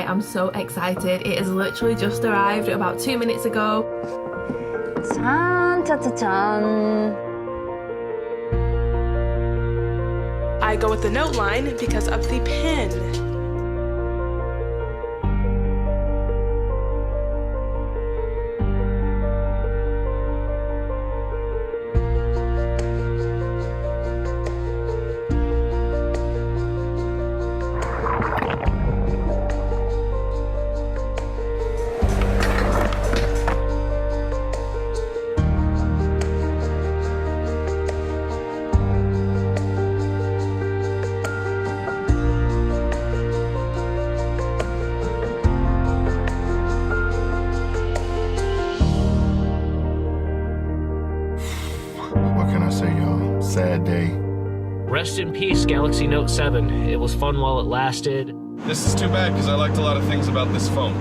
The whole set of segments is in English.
am so excited. It has literally just arrived about 2 minutes ago. 짠! I go with the Note line because of the pen. Sad day. Rest in peace, Galaxy Note 7. It was fun while it lasted. This is too bad because I liked a lot of things about this phone.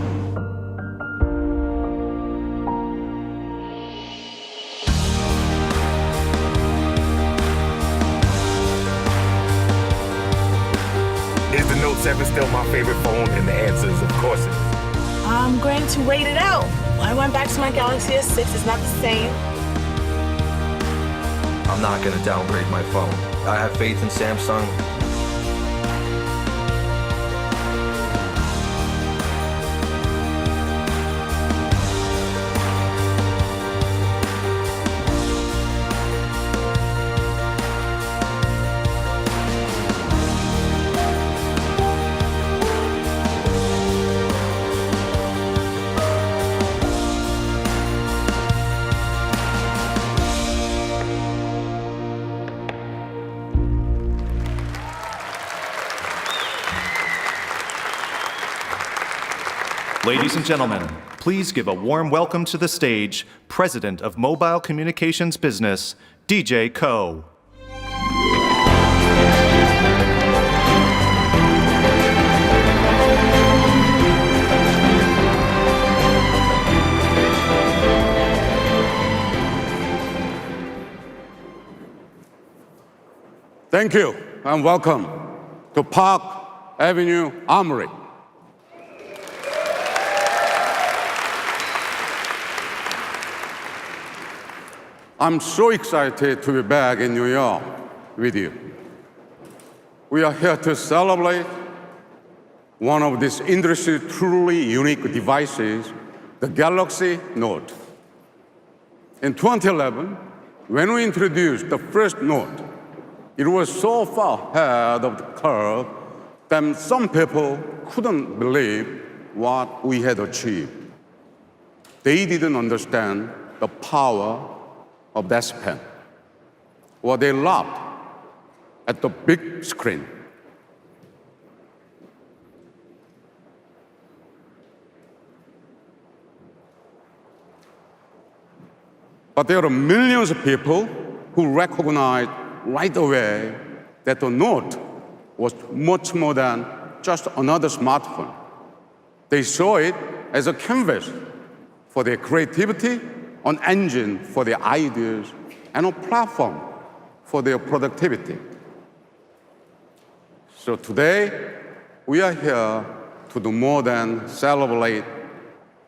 Is the Note 7 still my favorite phone? And the answer is, of course it is. I'm going to wait it out. I went back to my Galaxy S6. It's not the same. I'm not going to downgrade my phone. I have faith in Samsung. Ladies and gentlemen, please give a warm welcome to the stage, President of Mobile Communications Business, DJ Ko. Thank you and welcome to Park Avenue Armory. I'm so excited to be back in New York with you. We are here to celebrate one of this industry's truly unique devices, the Galaxy Note. In 2011, when we introduced the first Note, it was so far ahead of the curve that some people couldn't believe what we had achieved. They didn't understand the power of that pen. Well, they laughed at the big screen. But there are millions of people who recognized right away that the Note was much more than just another smartphone. They saw it as a canvas for their creativity, an engine for their ideas, and a platform for their productivity. So today, we are here to do more than celebrate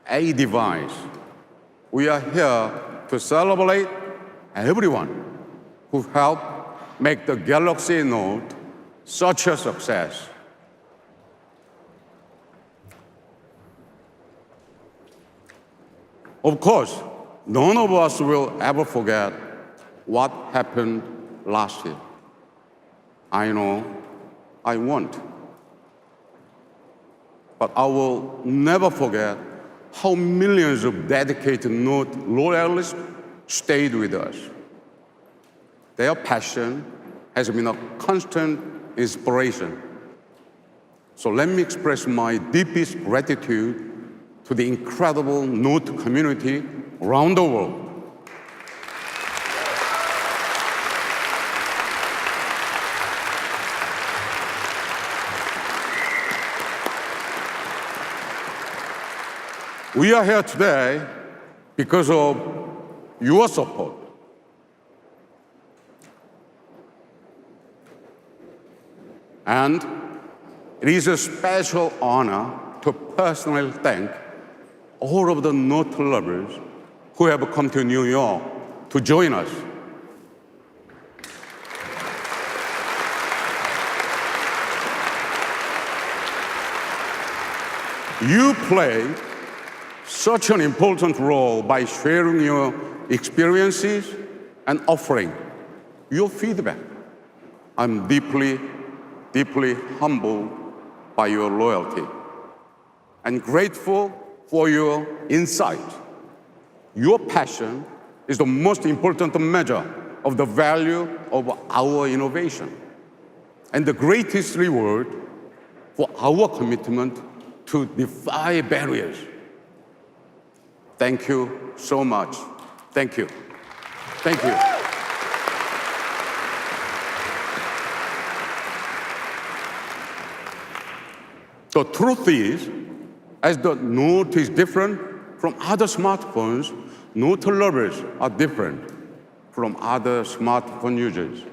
a device. We are here to celebrate everyone who helped make the Galaxy Note such a success. Of course, none of us will ever forget what happened last year. I know I won't. But I will never forget how millions of dedicated Note loyalists stayed with us. Their passion has been a constant inspiration. So let me express my deepest gratitude to the incredible Note community around the world. We are here today because of your support. And it is a special honor to personally thank all of the Note lovers who have come to New York to join us. You play such an important role by sharing your experiences and offering your feedback. I'm deeply, deeply humbled by your loyalty and grateful for your insight. Your passion is the most important measure of the value of our innovation and the greatest reward for our commitment to defy barriers. Thank you so much. Thank you. Thank you. The truth is, as the Note is different from other smartphones, Note lovers are different from other smartphone users.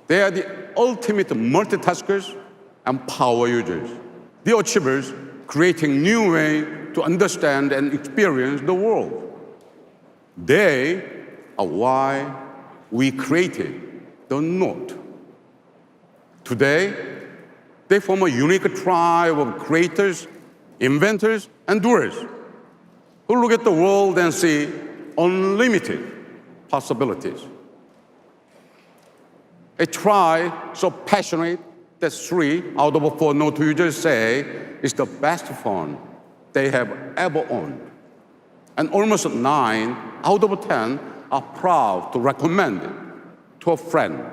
They are the ultimate multitaskers and power users, the achievers creating new ways to understand and experience the world. They are why we created the Note. Today, they form a unique tribe of creators, inventors, and doers who look at the world and see unlimited possibilities. A tribe so passionate that 3 out of 4 Note users say it's the best phone they have ever owned. And almost 9 out of 10 are proud to recommend it to a friend.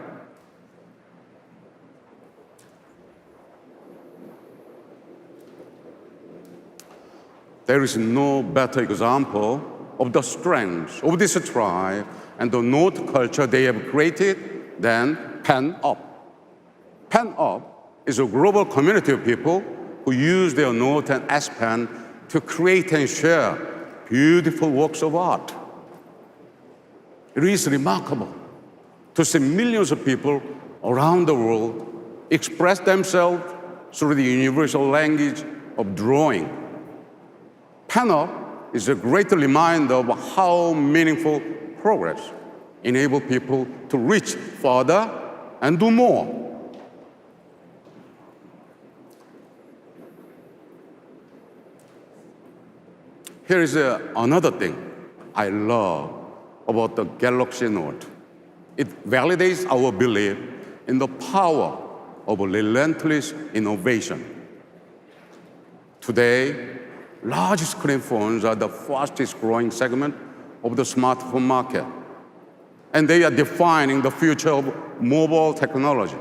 There is no better example of the strength of this tribe and the Note culture they have created than Pen Up. Pen Up is a global community of people who use their Note and S Pen to create and share beautiful works of art. It is remarkable to see millions of people around the world express themselves through the universal language of drawing. Pen Up is a great reminder of how meaningful progress enables people to reach further and do more. Here is another thing I love about the Galaxy Note. It validates our belief in the power of relentless innovation. Today, large screen phones are the fastest growing segment of the smartphone market, and they are defining the future of mobile technology.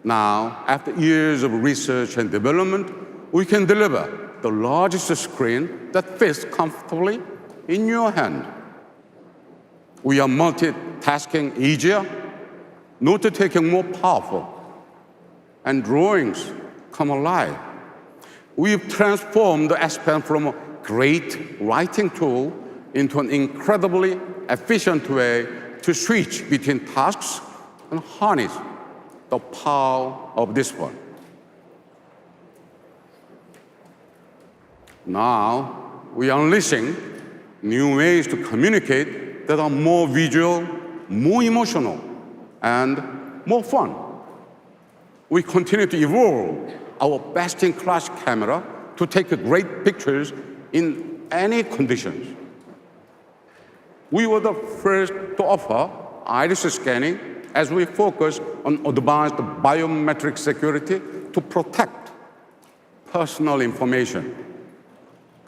Now, after years of research and development, we can deliver the largest screen that fits comfortably in your hand. We are multitasking easier, note-taking more powerful, and drawings come alive. We've transformed the S Pen from a great writing tool into an incredibly efficient way to switch between tasks and harness the power of this one. Now, we are unleashing new ways to communicate that are more visual, more emotional, and more fun. We continue to evolve our best-in-class camera to take great pictures in any conditions. We were the first to offer iris scanning as we focus on advanced biometric security to protect personal information.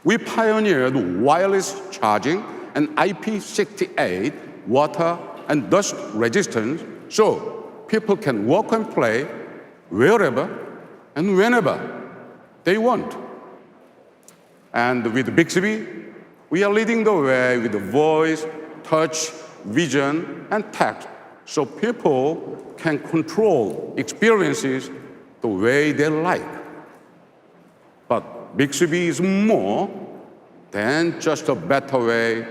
We pioneered wireless charging and IP68 water and dust resistance so people can work and play wherever and whenever they want. And with Bixby, we are leading the way with voice, touch, vision, and text so people can control experiences the way they like. But Bixby is more than just a better way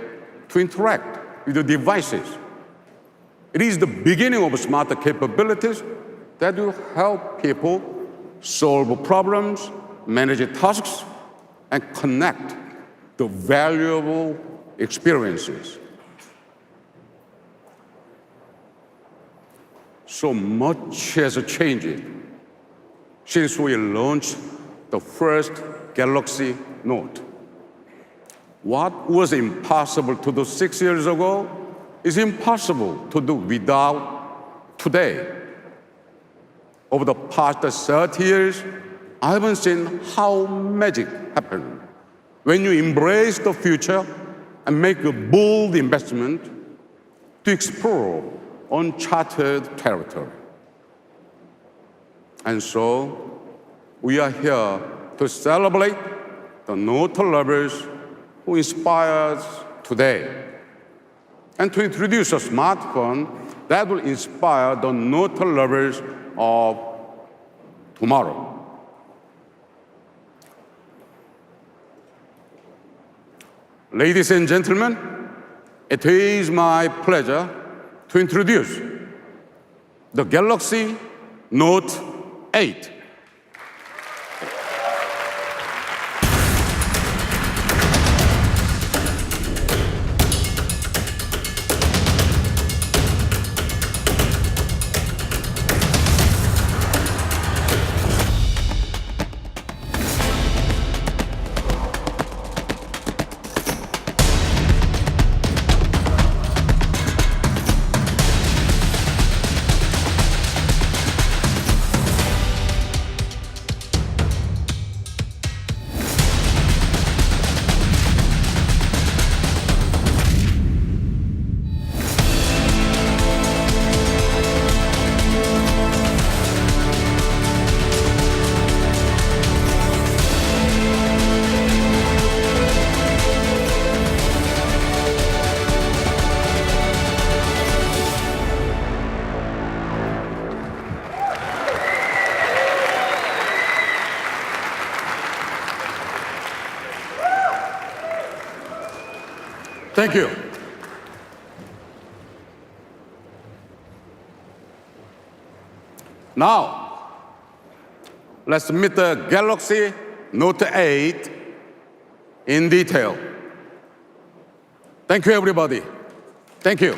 to interact with the devices. It is the beginning of smarter capabilities that will help people solve problems, manage tasks, and connect the valuable experiences. So much has changed since we launched the first Galaxy Note. What was impossible to do 6 years ago is impossible to do without today. Over the past 30 years, I haven't seen how magic happens when you embrace the future and make a bold investment to explore uncharted territory. And so, we are here to celebrate the Note lovers who inspire us today, and to introduce a smartphone that will inspire the Note lovers of tomorrow. Ladies and gentlemen, it is my pleasure to introduce the Galaxy Note 8. Thank you. Now, let's meet the Galaxy Note 8 in detail. Thank you, everybody. Thank you.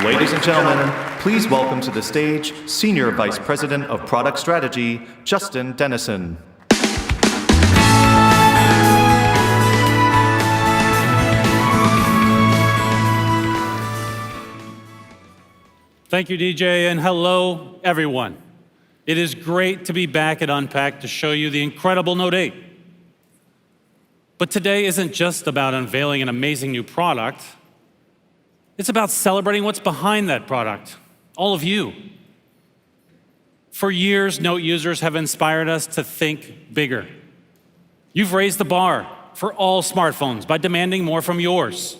Ladies and gentlemen, please welcome to the stage Senior Vice President of Product Strategy, Justin Dennison. Thank you, DJ, and hello, everyone. It is great to be back at Unpacked to show you the incredible Note 8. But today isn't just about unveiling an amazing new product. It's about celebrating what's behind that product, all of you. For years, Note users have inspired us to think bigger. You've raised the bar for all smartphones by demanding more from yours.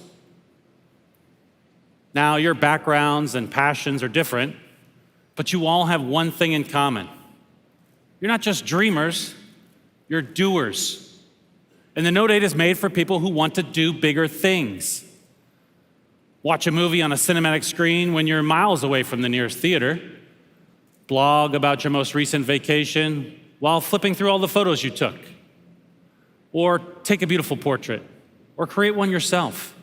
Now, your backgrounds and passions are different, but you all have one thing in common. You're not just dreamers, you're doers. And the Note 8 is made for people who want to do bigger things. watch a movie on a cinematic screen when you're miles away from the nearest theater, blog about your most recent vacation while flipping through all the photos you took, or take a beautiful portrait, or create one yourself.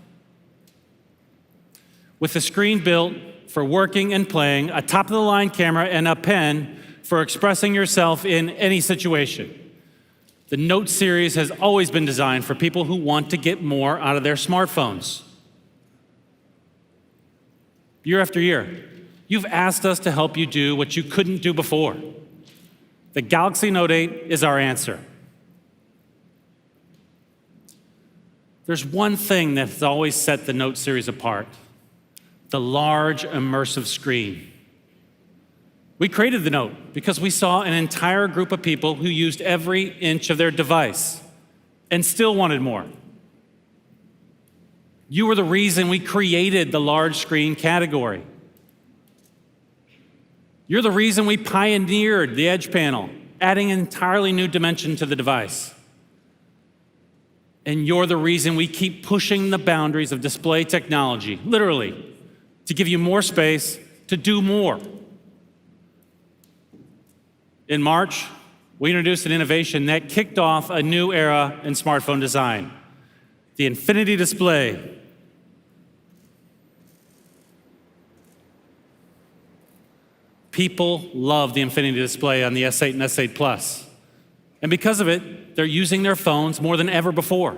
With a screen built for working and playing, a top-of-the-line camera, and a pen for expressing yourself in any situation, the Note series has always been designed for people who want to get more out of their smartphones. Year after year, you've asked us to help you do what you couldn't do before. The Galaxy Note 8 is our answer. There's one thing that's always set the Note series apart: the large, immersive screen. We created the Note because we saw an entire group of people who used every inch of their device and still wanted more. You were the reason we created the large screen category. You're the reason we pioneered the Edge panel, adding an entirely new dimension to the device. And you're the reason we keep pushing the boundaries of display technology, literally, to give you more space to do more. In March, we introduced an innovation that kicked off a new era in smartphone design: the Infinity Display. People love the Infinity Display on the S8 and S8 Plus. And because of it, they're using their phones more than ever before.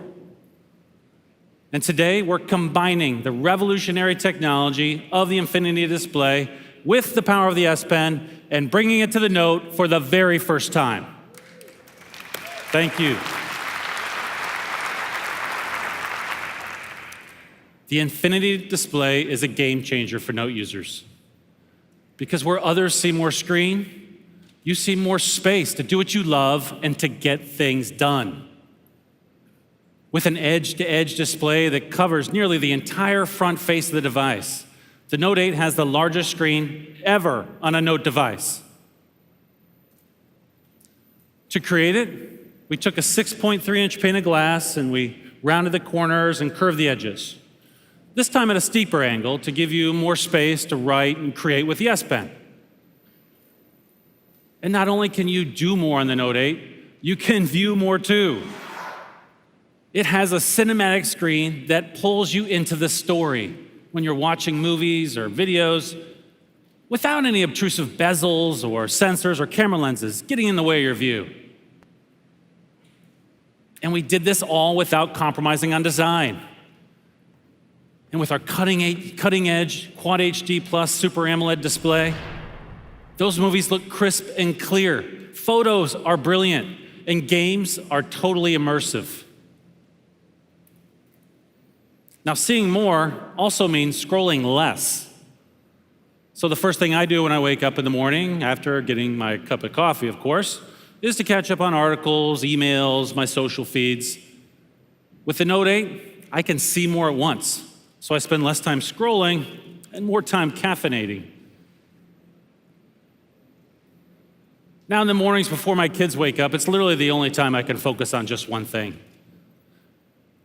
And today, we're combining the revolutionary technology of the Infinity Display with the power of the S Pen and bringing it to the Note for the very first time. Thank you. The Infinity Display is a game changer for Note users. Because where others see more screen, you see more space to do what you love and to get things done. With an edge-to-edge display that covers nearly the entire front face of the device, the Note 8 has the largest screen ever on a Note device. To create it, we took a 6.3-inch pane of glass and we rounded the corners and curved the edges. This time at a steeper angle to give you more space to write and create with the S Pen. And not only can you do more on the Note 8, you can view more too. It has a cinematic screen that pulls you into the story when you're watching movies or videos without any obtrusive bezels or sensors or camera lenses getting in the way of your view. And we did this all without compromising on design. And with our cutting-edge Quad HD Plus Super AMOLED display, those movies look crisp and clear. Photos are brilliant, and games are totally immersive. Now, seeing more also means scrolling less. So the first thing I do when I wake up in the morning, after getting my cup of coffee, of course, is to catch up on articles, emails, my social feeds. With the Note 8, I can see more at once. So I spend less time scrolling and more time caffeinating. Now in the mornings before my kids wake up, it's literally the only time I can focus on just one thing.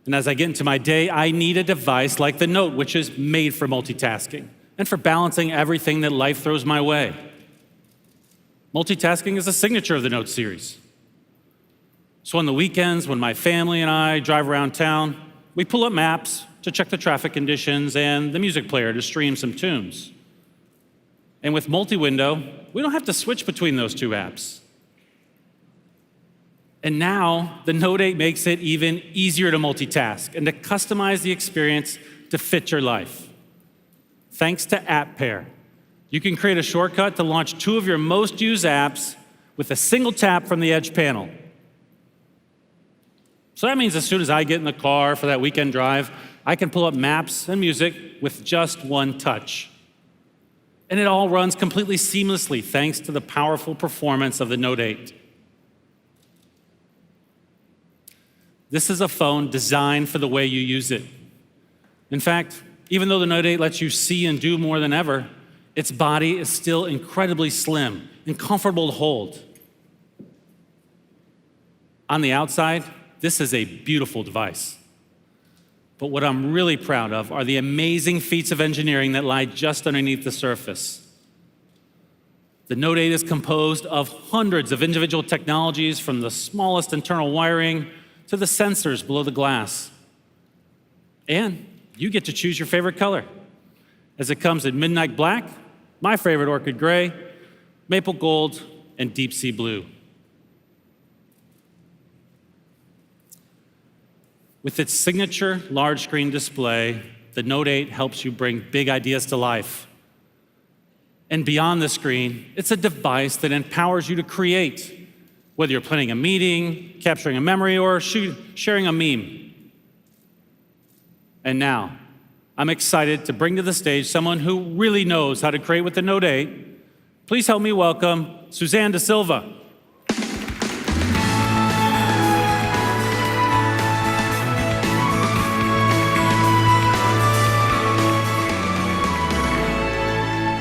And as I get into my day, I need a device like the Note, which is made for multitasking and for balancing everything that life throws my way. Multitasking is a signature of the Note series. So on the weekends, when my family and I drive around town, we pull up maps to check the traffic conditions and the music player to stream some tunes. And with multi-window, we don't have to switch between those two apps. And now, the Note 8 makes it even easier to multitask and to customize the experience to fit your life. Thanks to App Pair, you can create a shortcut to launch two of your most used apps with a single tap from the Edge panel. So that means as soon as I get in the car for that weekend drive, I can pull up maps and music with just one touch. And it all runs completely seamlessly thanks to the powerful performance of the Note 8. This is a phone designed for the way you use it. In fact, even though the Note 8 lets you see and do more than ever, its body is still incredibly slim and comfortable to hold. On the outside, this is a beautiful device. But what I'm really proud of are the amazing feats of engineering that lie just underneath the surface. The Note 8 is composed of hundreds of individual technologies, from the smallest internal wiring to the sensors below the glass. And you get to choose your favorite color, as it comes in midnight black, my favorite orchid gray, maple gold, and deep sea blue. With its signature large screen display, the Note 8 helps you bring big ideas to life. And beyond the screen, it's a device that empowers you to create, whether you're planning a meeting, capturing a memory, or sharing a meme. And now, I'm excited to bring to the stage someone who really knows how to create with the Note 8. Please help me welcome Suzanne Da Silva.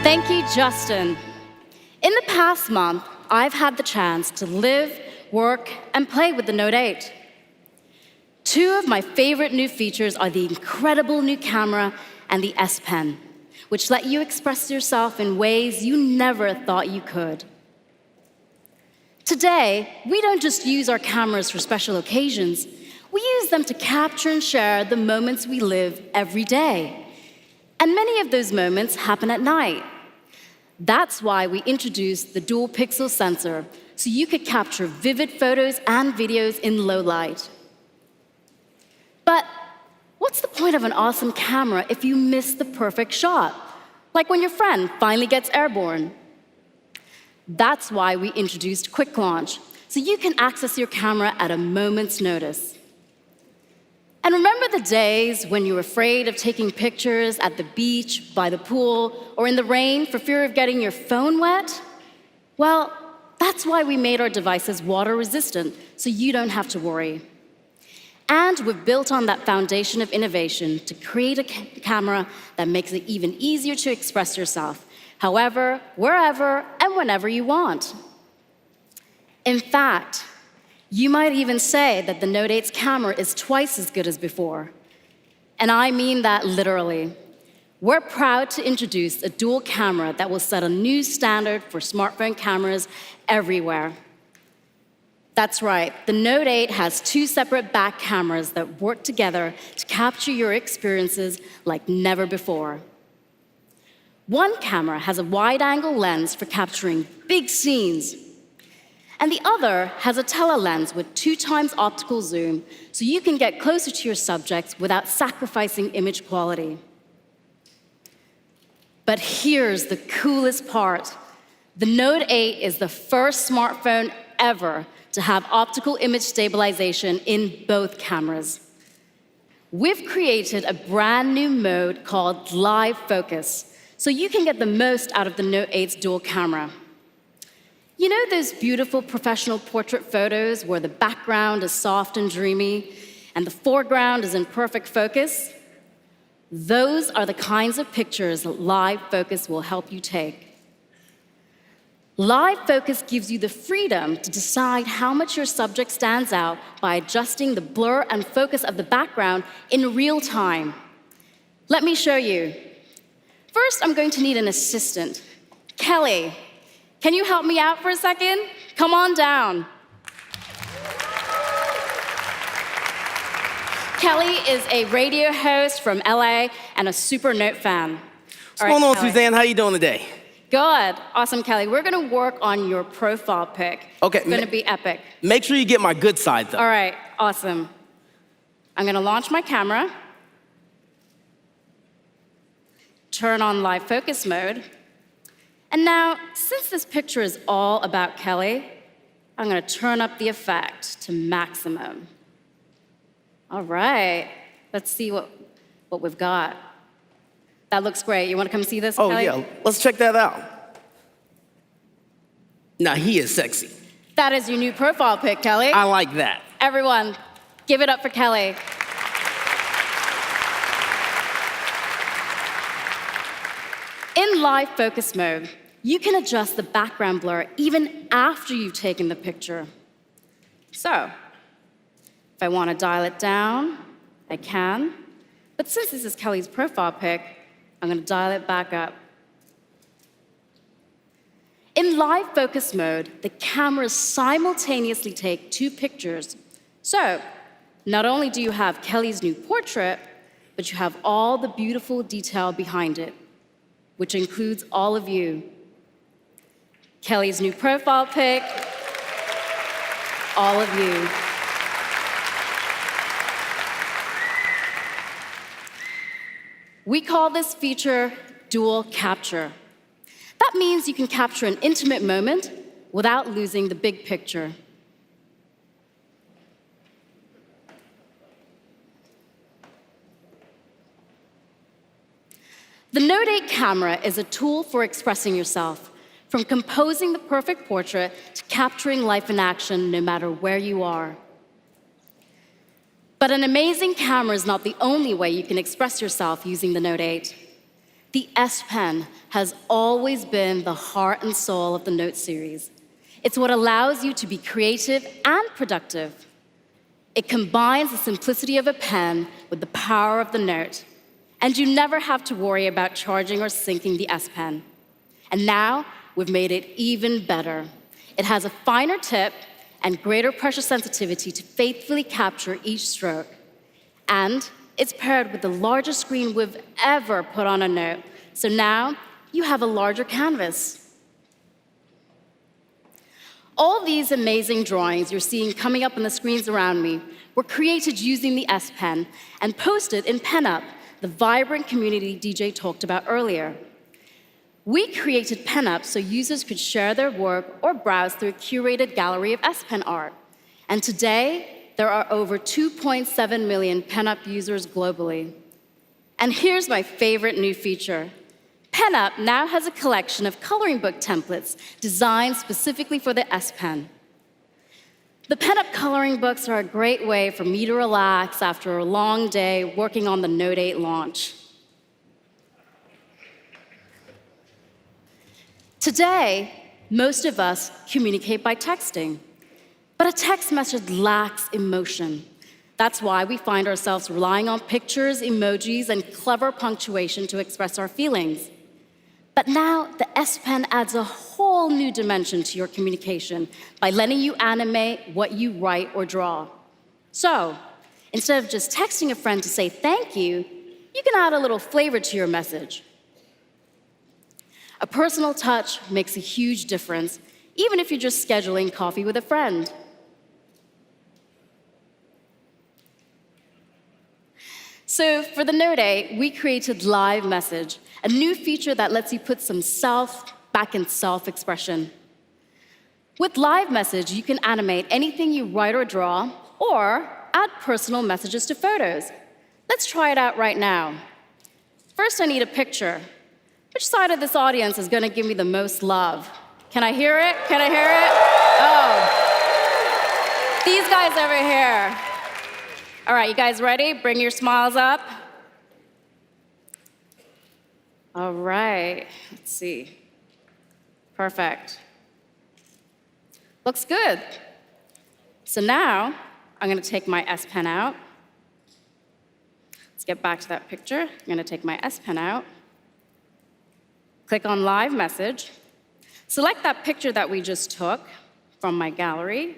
Thank you, Justin. In the past month, I've had the chance to live, work, and play with the Note 8. Two of my favorite new features are the incredible new camera and the S Pen, which let you express yourself in ways you never thought you could. Today, we don't just use our cameras for special occasions. We use them to capture and share the moments we live every day. And many of those moments happen at night. That's why we introduced the dual pixel sensor, so you could capture vivid photos and videos in low light. But what's the point of an awesome camera if you miss the perfect shot? Like when your friend finally gets airborne. That's why we introduced Quick Launch, so you can access your camera at a moment's notice. And remember the days when you were afraid of taking pictures at the beach, by the pool, or in the rain for fear of getting your phone wet? Well, that's why we made our devices water resistant, so you don't have to worry. And we've built on that foundation of innovation to create a camera that makes it even easier to express yourself, however, wherever, and whenever you want. In fact, you might even say that the Note 8's camera is twice as good as before. And I mean that literally. We're proud to introduce a dual camera that will set a new standard for smartphone cameras everywhere. That's right, the Note 8 has two separate back cameras that work together to capture your experiences like never before. One camera has a wide-angle lens for capturing big scenes, and the other has a telelens with 2x optical zoom, so you can get closer to your subjects without sacrificing image quality. But here's the coolest part. The Note 8 is the first smartphone ever to have optical image stabilization in both cameras. We've created a brand new mode called Live Focus, so you can get the most out of the Note 8's dual camera. You know those beautiful professional portrait photos where the background is soft and dreamy and the foreground is in perfect focus? Those are the kinds of pictures that Live Focus will help you take. Live Focus gives you the freedom to decide how much your subject stands out by adjusting the blur and focus of the background in real time. Let me show you. First, I'm going to need an assistant. Kelly, can you help me out for a second? Come on down. Kelly is a radio host from LA and a super Note fan. What's going on, Suzanne? How you doing today? Good. Awesome, Kelly. We're going to work on your profile pic. Okay. It's going to be epic. Make sure you get my good side, though. All right. Awesome. I'm going to launch my camera, turn on live focus mode, and now, since this picture is all about Kelly, I'm going to turn up the effect to maximum. All right. Let's see what we've got. That looks great. You want to come see this, Kelly? Oh, yeah. Let's check that out. Now, he is sexy. That is your new profile pic, Kelly. I like that. Everyone, give it up for Kelly. In live focus mode, you can adjust the background blur even after you've taken the picture. So, if I want to dial it down, I can. But since this is Kelly's profile pic, I'm going to dial it back up. In live focus mode, the cameras simultaneously take 2 pictures. So, not only do you have Kelly's new portrait, but you have all the beautiful detail behind it, which includes all of you. Kelly's new profile pic, all of you. We call this feature dual capture. That means you can capture an intimate moment without losing the big picture. The Note8 camera is a tool for expressing yourself, from composing the perfect portrait to capturing life in action no matter where you are. But an amazing camera is not the only way you can express yourself using the Note8. The S Pen has always been the heart and soul of the Note series. It's what allows you to be creative and productive. It combines the simplicity of a pen with the power of the Note, and you never have to worry about charging or syncing the S Pen. And now, we've made it even better. It has a finer tip and greater pressure sensitivity to faithfully capture each stroke. And it's paired with the largest screen we've ever put on a Note, so now you have a larger canvas. All these amazing drawings you're seeing coming up on the screens around me were created using the S Pen and posted in PenUp, the vibrant community DJ talked about earlier. We created PenUp so users could share their work or browse through a curated gallery of S Pen art. And today, there are over 2.7 million PenUp users globally. And here's my favorite new feature. PenUp now has a collection of coloring book templates designed specifically for the S Pen. The PenUp coloring books are a great way for me to relax after a long day working on the Note8 launch. Today, most of us communicate by texting, but a text message lacks emotion. That's why we find ourselves relying on pictures, emojis, and clever punctuation to express our feelings. But now, the S Pen adds a whole new dimension to your communication by letting you animate what you write or draw. So, instead of just texting a friend to say thank you, you can add a little flavor to your message. A personal touch makes a huge difference, even if you're just scheduling coffee with a friend. So for the Note8, we created Live Message, a new feature that lets you put some self back in self-expression. With Live Message, you can animate anything you write or draw, or add personal messages to photos. Let's try it out right now. First, I need a picture. Which side of this audience is going to give me the most love? Can I hear it? Can I hear it? Oh. These guys over here. All right, you guys ready? Bring your smiles up. All right, let's see. Perfect. Looks good. So now, I'm going to take my S Pen out. Let's get back to that picture. I'm going to take my S Pen out. Click on Live Message. Select that picture that we just took from my gallery.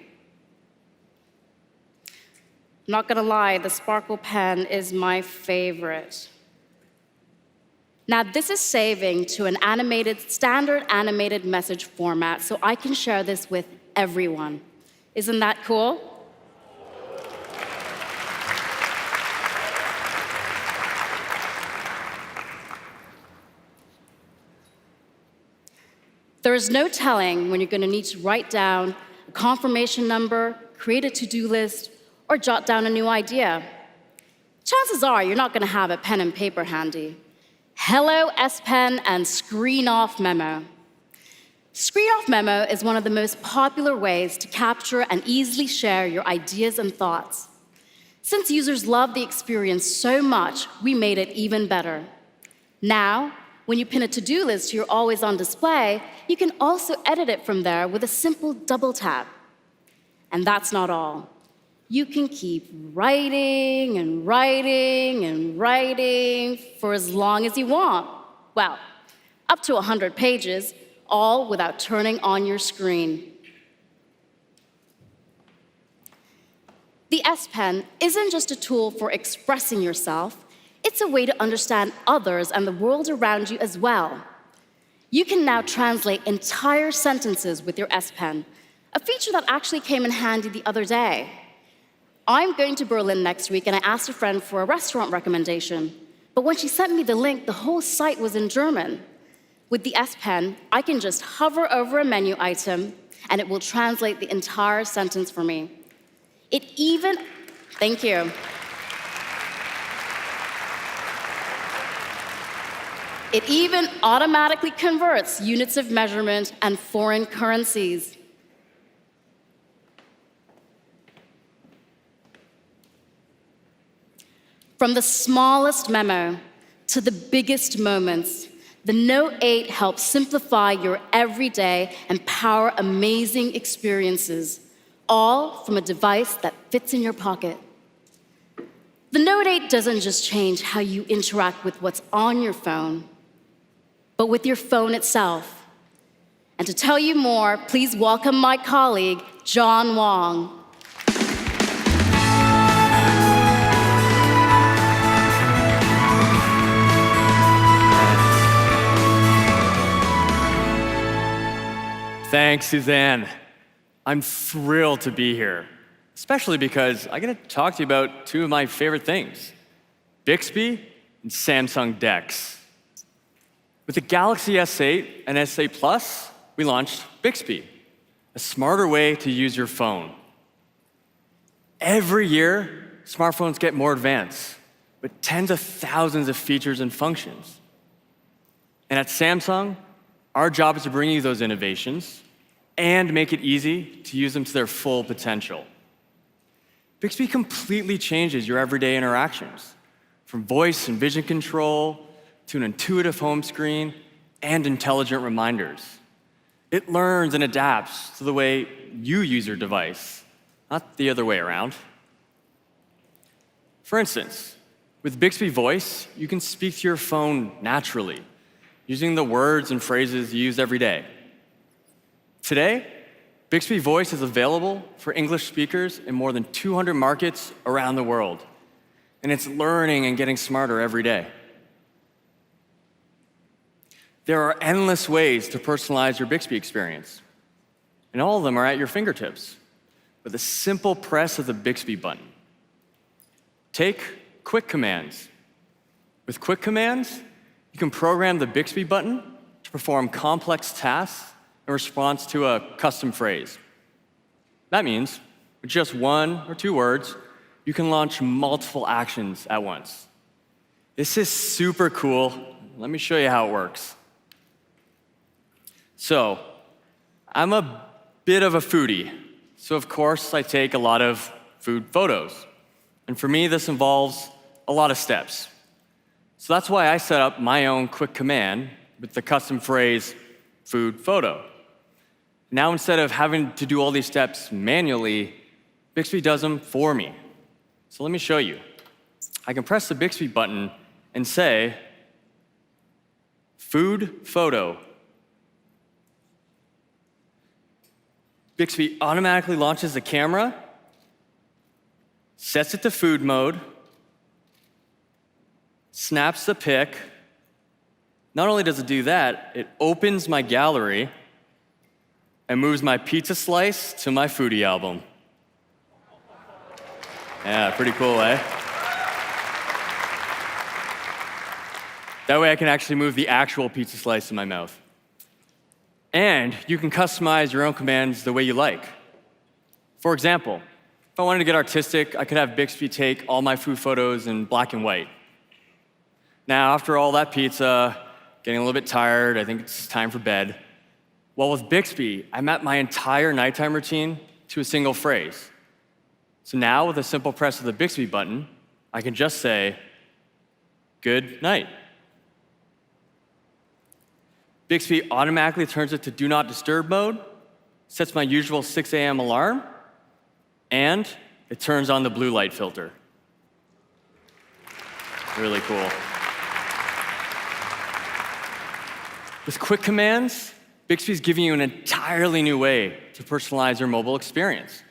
I'm not gonna lie, the Sparkle pen is my favorite. Now, this is saving to an standard animated message format, so I can share this with everyone. Isn't that cool? There is no telling when you're going to need to write down a confirmation number, create a to-do list, or jot down a new idea. Chances are you're not going to have a pen and paper handy. Hello, S Pen and Screen Off Memo. Screen Off Memo is one of the most popular ways to capture and easily share your ideas and thoughts. Since users love the experience so much, we made it even better. Now, when you pin a to-do list to your always-on display, you can also edit it from there with a simple double tap. And that's not all. You can keep writing and writing and writing for as long as you want. Well, up to 100 pages, all without turning on your screen. The S Pen isn't just a tool for expressing yourself, it's a way to understand others and the world around you as well. You can now translate entire sentences with your S Pen, a feature that actually came in handy the other day. I'm going to Berlin next week, and I asked a friend for a restaurant recommendation. But when she sent me the link, the whole site was in German. With the S Pen, I can just hover over a menu item, and it will translate the entire sentence for me. Thank you. It even automatically converts units of measurement and foreign currencies. From the smallest memo to the biggest moments, the Note 8 helps simplify your everyday and power amazing experiences, all from a device that fits in your pocket. The Note 8 doesn't just change how you interact with what's on your phone, but with your phone itself. And to tell you more, please welcome my colleague, John Wong. Thanks, Suzanne. I'm thrilled to be here, especially because I get to talk to you about two of my favorite things, Bixby and Samsung DeX. With the Galaxy S8 and S8 Plus, we launched Bixby, a smarter way to use your phone. Every year, smartphones get more advanced, with tens of thousands of features and functions. And at Samsung, our job is to bring you those innovations and make it easy to use them to their full potential. Bixby completely changes your everyday interactions, from voice and vision control to an intuitive home screen and intelligent reminders. It learns and adapts to the way you use your device, not the other way around. For instance, with Bixby Voice, you can speak to your phone naturally, using the words and phrases you use every day. Today, Bixby Voice is available for English speakers in more than 200 markets around the world, and it's learning and getting smarter every day. There are endless ways to personalize your Bixby experience, and all of them are at your fingertips with a simple press of the Bixby button. Take Quick Commands. With Quick Commands, you can program the Bixby button to perform complex tasks in response to a custom phrase. That means, with just 1 or 2 words, you can launch multiple actions at once. This is super cool. Let me show you how it works. So, I'm a bit of a foodie, so of course I take a lot of food photos. And for me, this involves a lot of steps. So that's why I set up my own quick command with the custom phrase, food photo. Now, instead of having to do all these steps manually, Bixby does them for me. So let me show you. I can press the Bixby button and say, food photo. Bixby automatically launches the camera, sets it to food mode, snaps the pic. Not only does it do that, it opens my gallery and moves my pizza slice to my foodie album. Yeah, pretty cool, eh? That way I can actually move the actual pizza slice in my mouth. And you can customize your own commands the way you like. For example, if I wanted to get artistic, I could have Bixby take all my food photos in black and white. Now, after all that pizza, getting a little bit tired, I think it's time for bed. Well, with Bixby, I map my entire nighttime routine to a single phrase. So now, with a simple press of the Bixby button, I can just say, good night. Bixby automatically turns it to do not disturb mode, sets my usual 6 a.m. alarm, and it turns on the blue light filter. Really cool. With quick commands, Bixby's giving you an entirely new way to personalize your mobile experience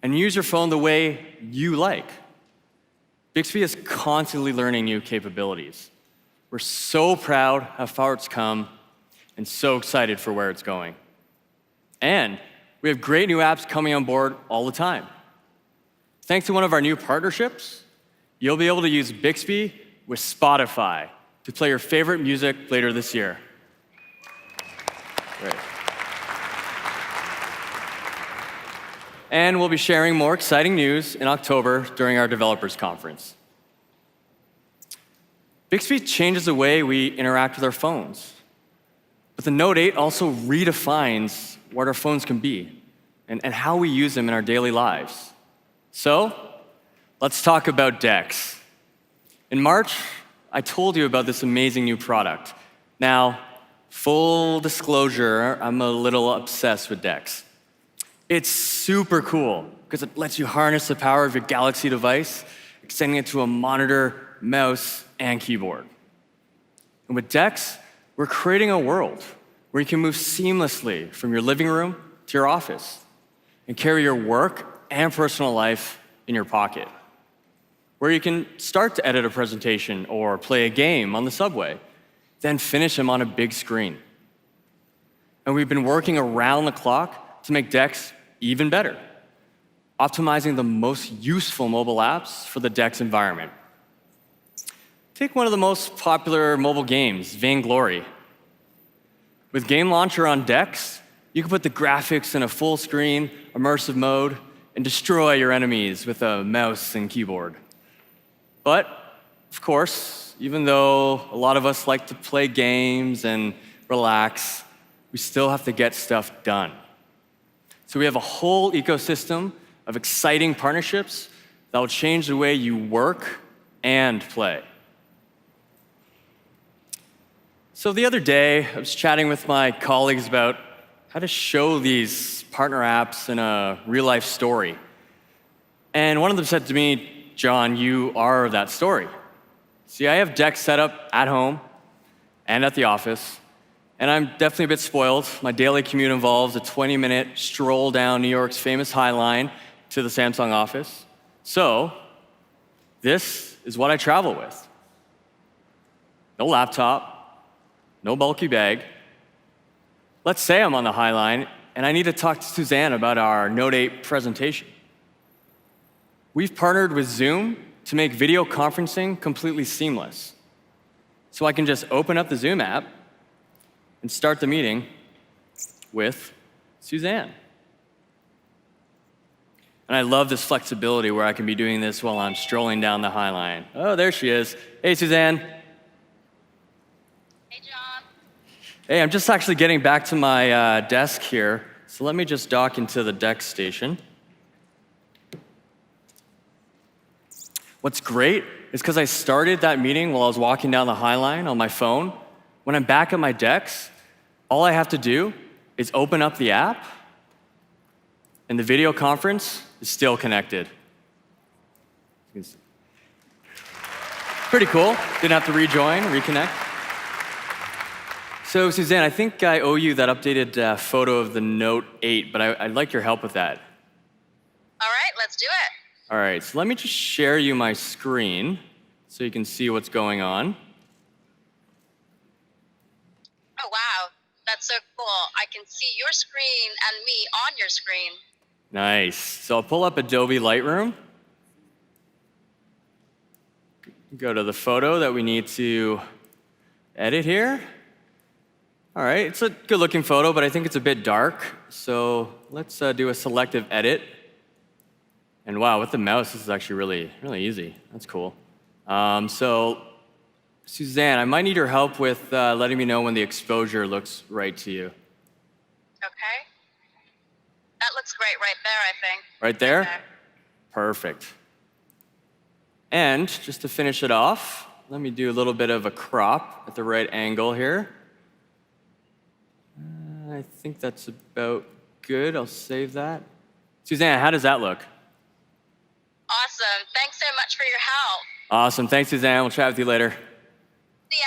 and use your phone the way you like. Bixby is constantly learning new capabilities. We're so proud how far it's come and so excited for where it's going. And we have great new apps coming on board all the time. Thanks to one of our new partnerships, you'll be able to use Bixby with Spotify to play your favorite music later this year. Great. And we'll be sharing more exciting news in October during our developers conference. Bixby changes the way we interact with our phones. But the Note 8 also redefines what our phones can be and how we use them in our daily lives. So, let's talk about DeX. In March, I told you about this amazing new product. Now, full disclosure, I'm a little obsessed with DeX. It's super cool because it lets you harness the power of your Galaxy device, extending it to a monitor, mouse, and keyboard. And with DeX, we're creating a world where you can move seamlessly from your living room to your office and carry your work and personal life in your pocket. Where you can start to edit a presentation or play a game on the subway, then finish them on a big screen. And we've been working around the clock to make DeX even better, optimizing the most useful mobile apps for the DeX environment. Take one of the most popular mobile games, Vainglory. With Game Launcher on DeX, you can put the graphics in a full screen, immersive mode, and destroy your enemies with a mouse and keyboard. But, of course, even though a lot of us like to play games and relax, we still have to get stuff done. So we have a whole ecosystem of exciting partnerships that will change the way you work and play. So the other day, I was chatting with my colleagues about how to show these partner apps in a real-life story. And one of them said to me, "John, you are that story." See, I have DeX set up at home and at the office, and I'm definitely a bit spoiled. My daily commute involves a 20-minute stroll down New York's famous High Line to the Samsung office. So this is what I travel with. No laptop, no bulky bag. Let's say I'm on the High Line and I need to talk to Suzanne about our Note 8 presentation. We've partnered with Zoom to make video conferencing completely seamless. So I can just open up the Zoom app and start the meeting with Suzanne. And I love this flexibility where I can be doing this while I'm strolling down the High Line. Oh, there she is. Hey, Suzanne. Hey, John. Hey, I'm just actually getting back to my desk here. So let me just dock into the DeX station. What's great is because I started that meeting while I was walking down the High Line on my phone. When I'm back at my DeX, all I have to do is open up the app, and the video conference is still connected. Pretty cool. Didn't have to rejoin, reconnect. So, Suzanne, I think I owe you that updated photo of the Note 8, but I'd like your help with that. All right, let's do it. All right, so let me just share you my screen so you can see what's going on. Oh, wow. That's so cool. I can see your screen and me on your screen. Nice. So I'll pull up Adobe Lightroom. Go to the photo that we need to edit here. All right, it's a good-looking photo, but I think it's a bit dark. So let's do a selective edit. And wow, with the mouse, this is actually really easy. That's cool. So, Suzanne, I might need your help with letting me know when the exposure looks right to you. Okay. That looks great right there, I think. Right there? Okay. Perfect. And just to finish it off, let me do a little bit of a crop at the right angle here. I think that's about good. I'll save that. Suzanne, how does that look? Awesome. Thanks so much for your help. Awesome. Thanks, Suzanne. We'll chat with you later. See ya.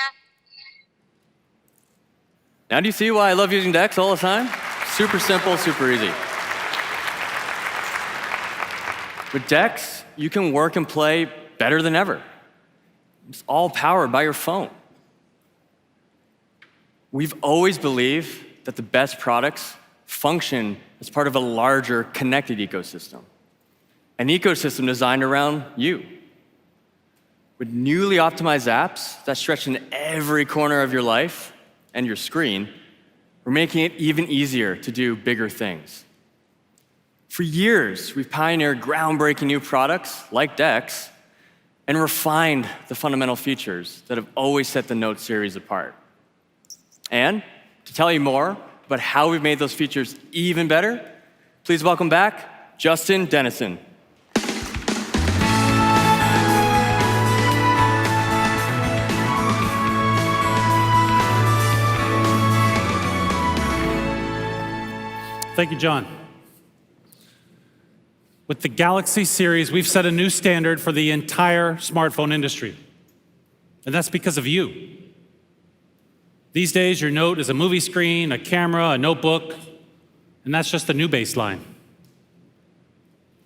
Now do you see why I love using DeX all the time? Super simple, super easy. With DeX, you can work and play better than ever. It's all powered by your phone. We've always believed that the best products function as part of a larger connected ecosystem, an ecosystem designed around you. With newly optimized apps that stretch in every corner of your life and your screen, we're making it even easier to do bigger things. For years, we've pioneered groundbreaking new products like DeX and refined the fundamental features that have always set the Note series apart. And to tell you more about how we've made those features even better, please welcome back Justin Dennison. Thank you, John. With the Galaxy series, we've set a new standard for the entire smartphone industry. And that's because of you. These days, your Note is a movie screen, a camera, a notebook, and that's just the new baseline.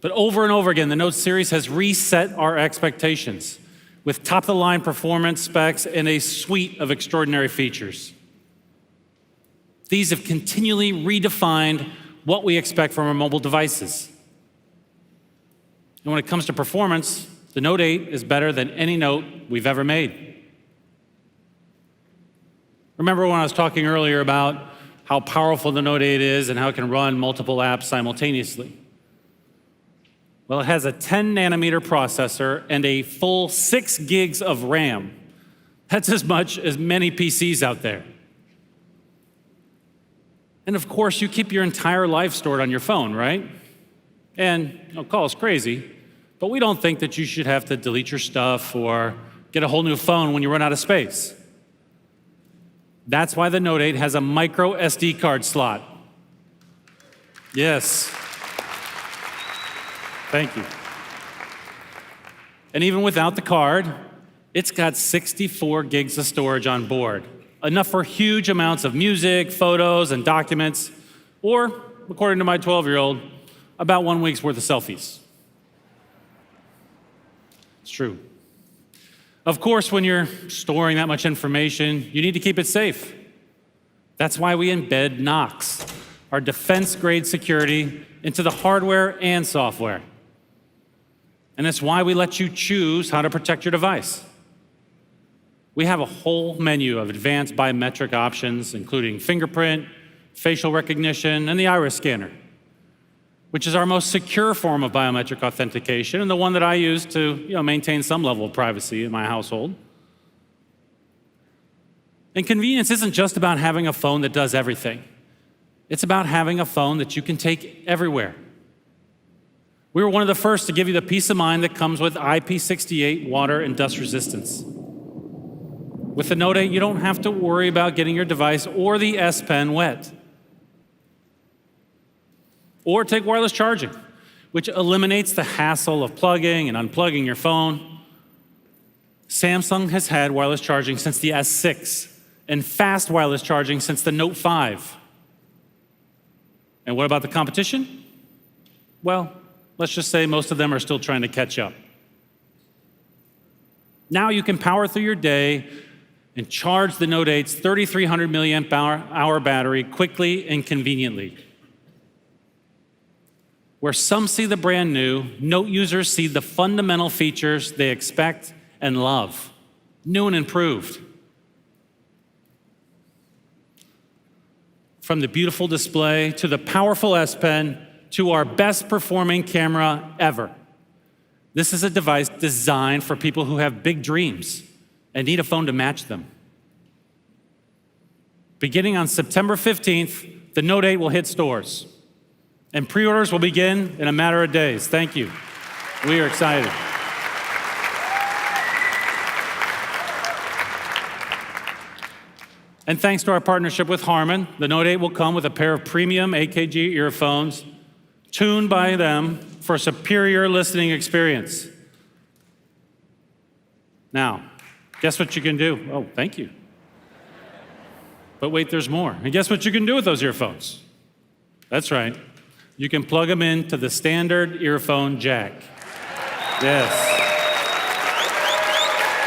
But over and over again, the Note series has reset our expectations with top-of-the-line performance specs and a suite of extraordinary features. These have continually redefined what we expect from our mobile devices. And when it comes to performance, the Note 8 is better than any Note we've ever made. Remember when I was talking earlier about how powerful the Note 8 is and how it can run multiple apps simultaneously? Well, it has a 10-nanometer processor and a full 6 gigs of RAM. That's as much as many PCs out there. And of course, you keep your entire life stored on your phone, right? And call us crazy, but we don't think that you should have to delete your stuff or get a whole new phone when you run out of space. That's why the Note 8 has a micro SD card slot. Yes. Thank you. And even without the card, it's got 64 gigs of storage on board, enough for huge amounts of music, photos, and documents, or, according to my 12-year-old, about 1 week's worth of selfies. It's true. Of course, when you're storing that much information, you need to keep it safe. That's why we embed Knox, our defense-grade security, into the hardware and software. And it's why we let you choose how to protect your device. We have a whole menu of advanced biometric options, including fingerprint, facial recognition, and the iris scanner, which is our most secure form of biometric authentication and the one that I use to maintain some level of privacy in my household. And convenience isn't just about having a phone that does everything. It's about having a phone that you can take everywhere. We were one of the first to give you the peace of mind that comes with IP68 water and dust resistance. With the Note 8, you don't have to worry about getting your device or the S Pen wet. Or take wireless charging, which eliminates the hassle of plugging and unplugging your phone. Samsung has had wireless charging since the S6 and fast wireless charging since the Note 5. And what about the competition? Well, let's just say most of them are still trying to catch up. Now you can power through your day and charge the Note 8's 3,300 milliamp hour battery quickly and conveniently. Where some see the brand new, Note users see the fundamental features they expect and love, new and improved. From the beautiful display to the powerful S Pen to our best performing camera ever. This is a device designed for people who have big dreams and need a phone to match them. Beginning on September 15th, the Note 8 will hit stores. And pre-orders will begin in a matter of days. Thank you. We are excited. And thanks to our partnership with Harman, the Note 8 will come with a pair of premium AKG earphones tuned by them for a superior listening experience. Now, guess what you can do? Oh, thank you. But wait, there's more. And guess what you can do with those earphones? That's right. You can plug them into the standard earphone jack. Yes.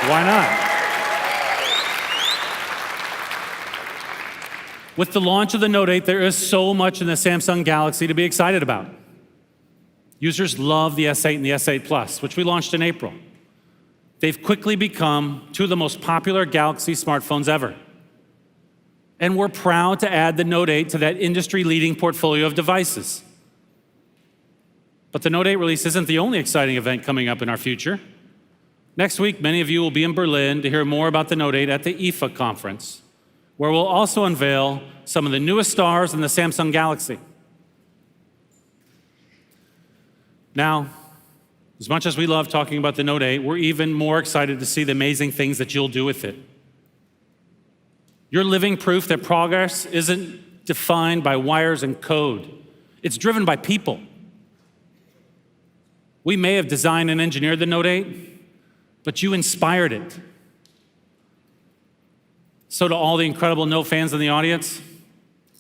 Why not? With the launch of the Note 8, there is so much in the Samsung Galaxy to be excited about. Users love the S8 and the S8 Plus, which we launched in April. They've quickly become two of the most popular Galaxy smartphones ever. And we're proud to add the Note 8 to that industry-leading portfolio of devices. But the Note 8 release isn't the only exciting event coming up in our future. Next week, many of you will be in Berlin to hear more about the Note 8 at the IFA conference, where we'll also unveil some of the newest stars in the Samsung Galaxy. Now, as much as we love talking about the Note 8, we're even more excited to see the amazing things that you'll do with it. You're living proof that progress isn't defined by wires and code. It's driven by people. We may have designed and engineered the Note 8, but you inspired it. So to all the incredible Note fans in the audience,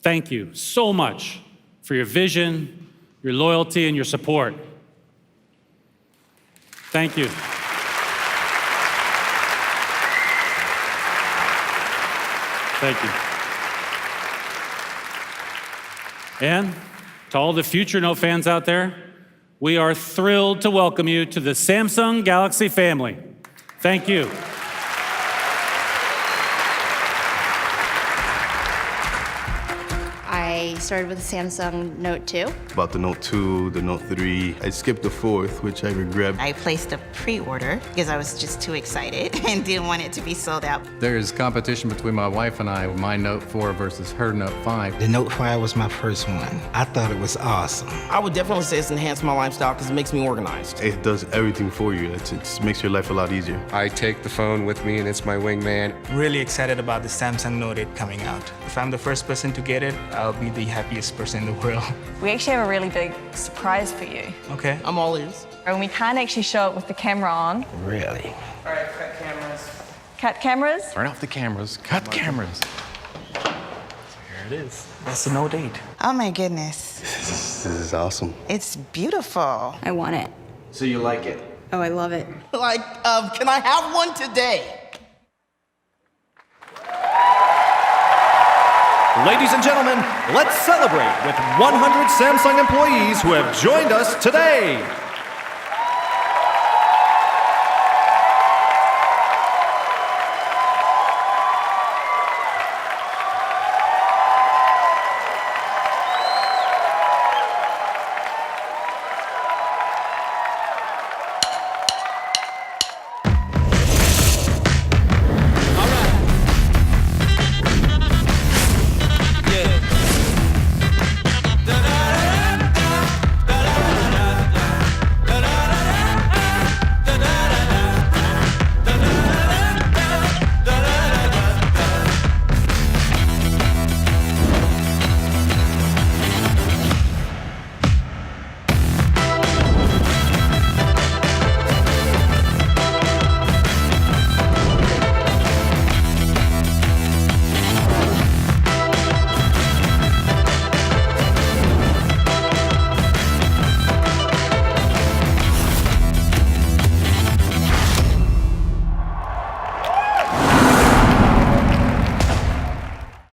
thank you so much for your vision, your loyalty, and your support. Thank you. Thank you. And to all the future Note fans out there, we are thrilled to welcome you to the Samsung Galaxy family. Thank you. I started with the Samsung Note 2. About the Note 2, the Note 3. I skipped the 4th, which I regret. I placed a pre-order because I was just too excited and didn't want it to be sold out. There's competition between my wife and I, my Note 4 versus her Note 5. The Note 5 was my first one. I thought it was awesome. I would definitely say it's enhanced my lifestyle because it makes me organized. It does everything for you. It makes your life a lot easier. I take the phone with me and it's my wingman. Really excited about the Samsung Note 8 coming out. If I'm the first person to get it, I'll be the happiest person in the world. We actually have a really big surprise for you. Okay. I'm all ears. And we can't actually show it with the camera on. Really? All right, cut cameras. Cut cameras? Turn off the cameras. Cut cameras. So here it is. That's the Note 8. Oh my goodness. This is awesome. It's beautiful. I want it. So you like it? Oh, I love it. Like, can I have one today? Ladies and gentlemen, let's celebrate with 100 Samsung employees who have joined us today.